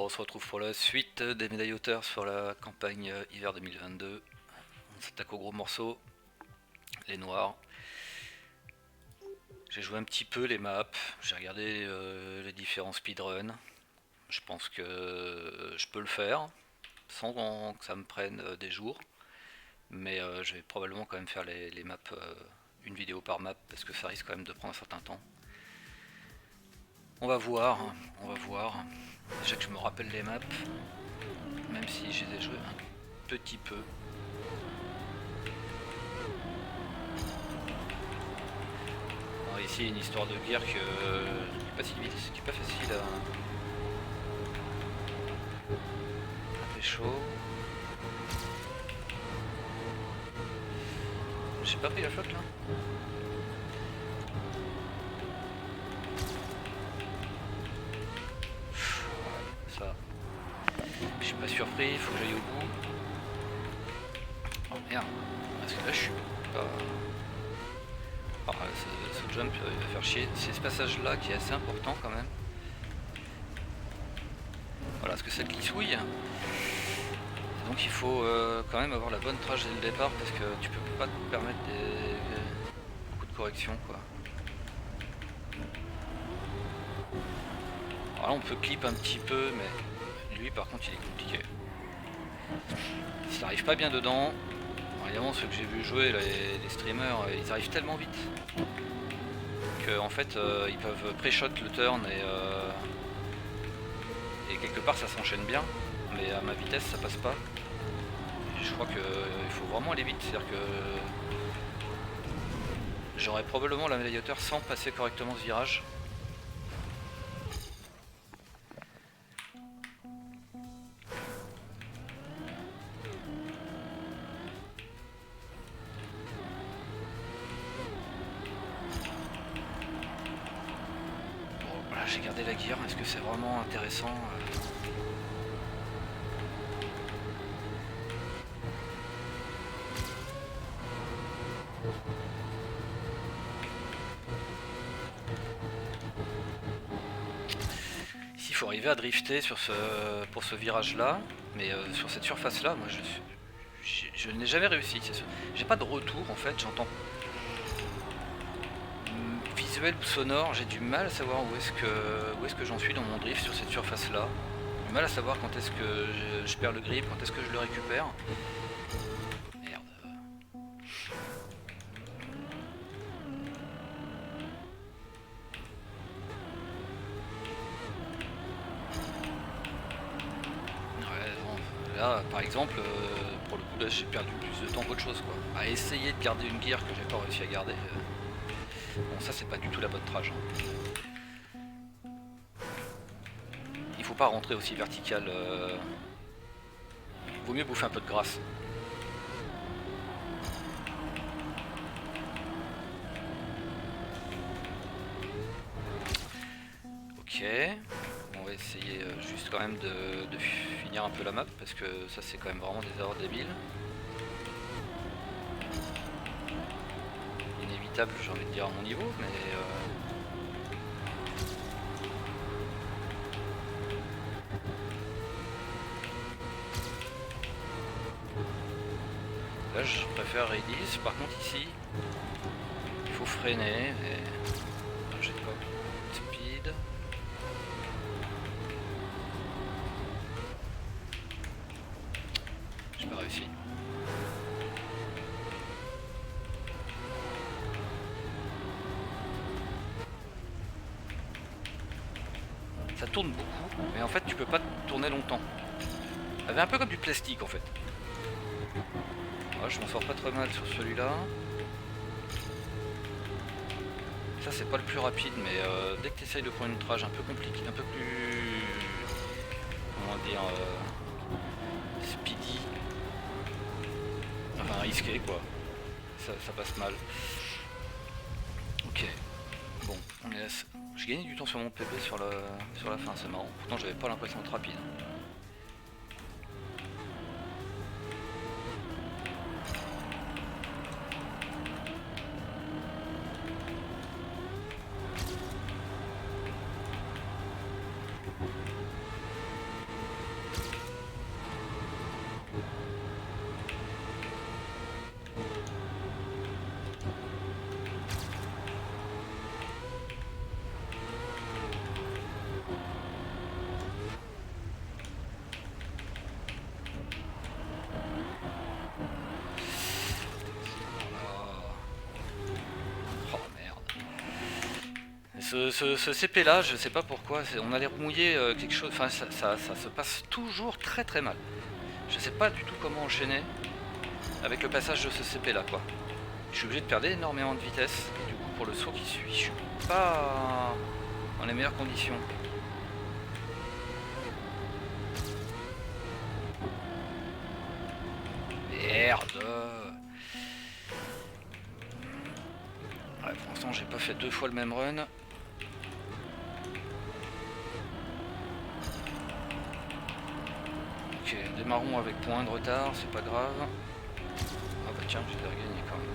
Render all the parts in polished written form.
Bon, on se retrouve pour la suite des médailles auteurs sur la campagne hiver 2022. On s'attaque au gros morceau, les noirs. J'ai joué un petit peu les maps, j'ai regardé les différents speedruns. Je pense que je peux le faire sans que ça me prenne des jours. Mais je vais probablement quand même faire les maps, une vidéo par map, parce que ça risque quand même de prendre un certain temps. On va voir, hein, on va voir. Déjà que je me rappelle les maps, même si je les ai joués un petit peu. Alors ici, il y a une histoire de guerre qui est pas si vite, qui est pas facile à pécho. J'ai pas pris la flotte là. Ça, je suis pas surpris, il faut que j'aille au bout. Oh merde, parce que là je suis pas... Ah, ce jump il va faire chier. C'est ce passage là qui est assez important quand même. Voilà, parce que c'est de glissouille. Donc il faut quand même avoir la bonne trage dès le départ, parce que tu peux pas te permettre beaucoup de corrections quoi. Alors là on peut clip un petit peu, mais lui par contre il est compliqué. S'il arrive pas bien dedans, alors, évidemment ceux que j'ai vu jouer, là, les streamers, ils arrivent tellement vite que en fait ils peuvent pré-shot le turn et quelque part ça s'enchaîne bien, mais à ma vitesse ça passe pas. Et je crois qu'il faut vraiment aller vite, c'est-à-dire que j'aurais probablement la médaille hauteur sans passer correctement ce virage. J'ai gardé la gear, est-ce que c'est vraiment intéressant Ici il faut arriver à drifter pour ce virage là, mais sur cette surface là, moi je n'ai jamais réussi. J'ai pas de retour en fait, j'entends visuel ou sonore, j'ai du mal à savoir où est-ce que j'en suis dans mon drift sur cette surface là. Du mal à savoir quand est-ce que je perds le grip, quand est-ce que je le récupère. Merde. Ouais, bon, là par exemple, pour le coup là j'ai perdu plus de temps qu'autre chose quoi. À essayer de garder une gear que j'ai pas réussi à garder. Bon ça c'est pas du tout la bonne trage. Il faut pas rentrer aussi vertical. Vaut mieux bouffer un peu de grâce. Ok. On va essayer juste quand même de finir un peu la map, parce que ça c'est quand même vraiment des erreurs débiles. Inévitable j'ai envie de dire à mon niveau, mais... Là je préfère Radius, par contre ici il faut freiner et j'ai pas de speed. J'ai pas réussi. Ça tourne beaucoup, mais en fait tu peux pas tourner longtemps. Ça fait un peu comme du plastique en fait. Je m'en sors pas très mal sur celui-là. Ça c'est pas le plus rapide, mais dès que tu essayes de prendre une trage un peu compliquée, un peu plus... comment dire... speedy. Enfin risqué quoi. Ça passe mal. Ok. Bon, on laisse. J'ai gagné du temps sur mon PB sur la fin, c'est marrant. Pourtant j'avais pas l'impression d'être rapide. Ce CP là, je sais pas pourquoi, on a l'air mouillé quelque chose, enfin ça se passe toujours très très mal. Je sais pas du tout comment enchaîner avec le passage de ce CP là quoi. Je suis obligé de perdre énormément de vitesse et du coup pour le saut qui suit, je suis pas dans les meilleures conditions. Merde. Ouais, pour l'instant j'ai pas fait 2 fois le même run. Ok, démarrons avec point de retard, c'est pas grave. Ah bah tiens, j'ai regagné quand même.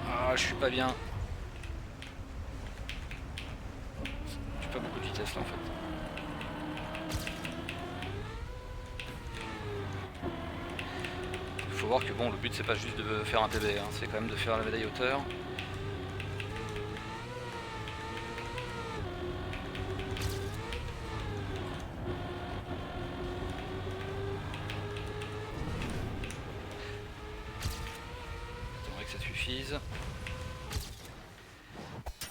Ah, je suis pas bien. J'ai pas beaucoup de vitesse là en fait. Il faut voir que bon, le but c'est pas juste de faire un PB, hein, c'est quand même de faire la médaille hauteur. J'aimerais que ça suffise.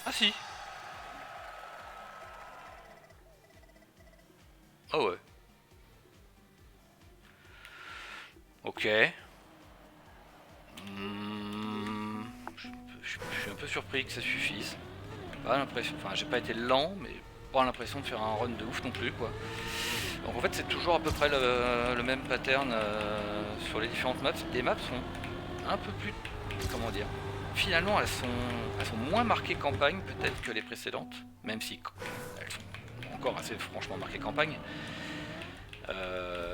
Ah si. Ah ouais. Ok. Je suis un peu surpris que ça suffise. Pas l'impression, enfin j'ai pas été lent, mais pas l'impression de faire un run de ouf non plus quoi. Donc en fait c'est toujours à peu près le même pattern sur les différentes maps. Les maps sont un peu plus, comment dire, finalement elles sont moins marquées campagne peut-être que les précédentes, même si elles sont encore assez franchement marquées campagne.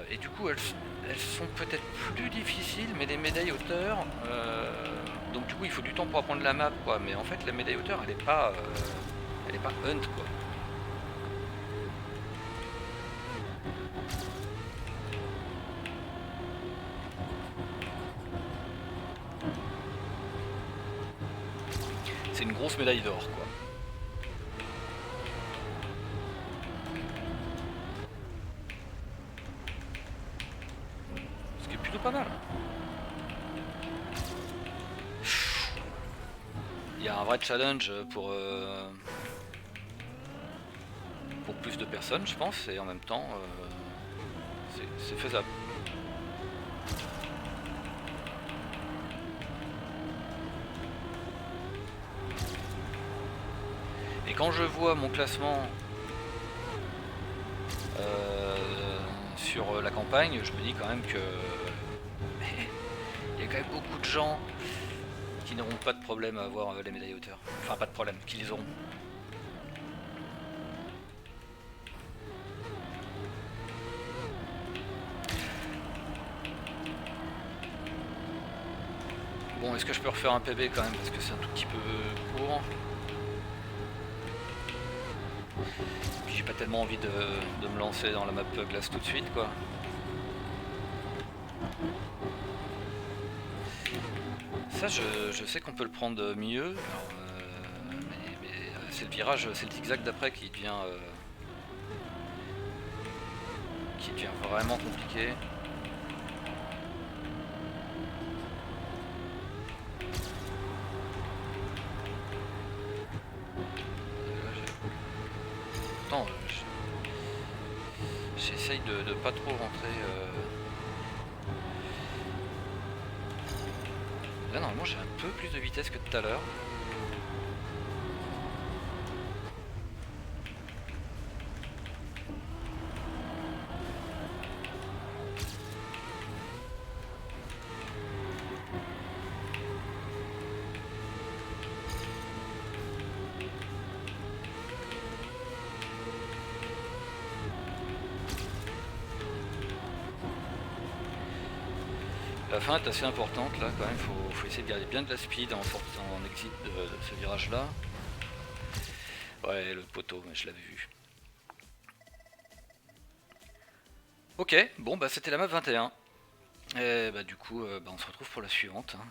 Et du coup elles sont peut-être plus difficiles, mais les médailles hauteur, donc du coup il faut du temps pour apprendre la map quoi, mais en fait la médaille hauteur elle est pas hunt quoi. C'est une grosse médaille d'or quoi. Ce qui est plutôt pas mal. Il y a un vrai challenge pour plus de personnes je pense, et en même temps c'est faisable. Et quand je vois mon classement sur la campagne, je me dis quand même que il y a quand même beaucoup de gens qui n'auront pas de problème à avoir les médailles hauteur. Enfin pas de problème, qui les auront. Bon, est-ce que je peux refaire un PB quand même, parce que c'est un tout petit peu court. Puis j'ai pas tellement envie de me lancer dans la map glace tout de suite quoi. Ça je sais qu'on peut le prendre mieux, alors, mais c'est le virage, c'est le zigzag d'après qui devient vraiment compliqué. Pourtant j'essaye de pas trop rentrer. Là normalement j'ai un peu plus de vitesse que tout à l'heure. La fin est assez importante là quand même, faut essayer de garder bien de la speed en exit de ce virage là. Ouais, le poteau, je l'avais vu. Ok, bon bah c'était la map 21. Et bah du coup bah, on se retrouve pour la suivante. Hein.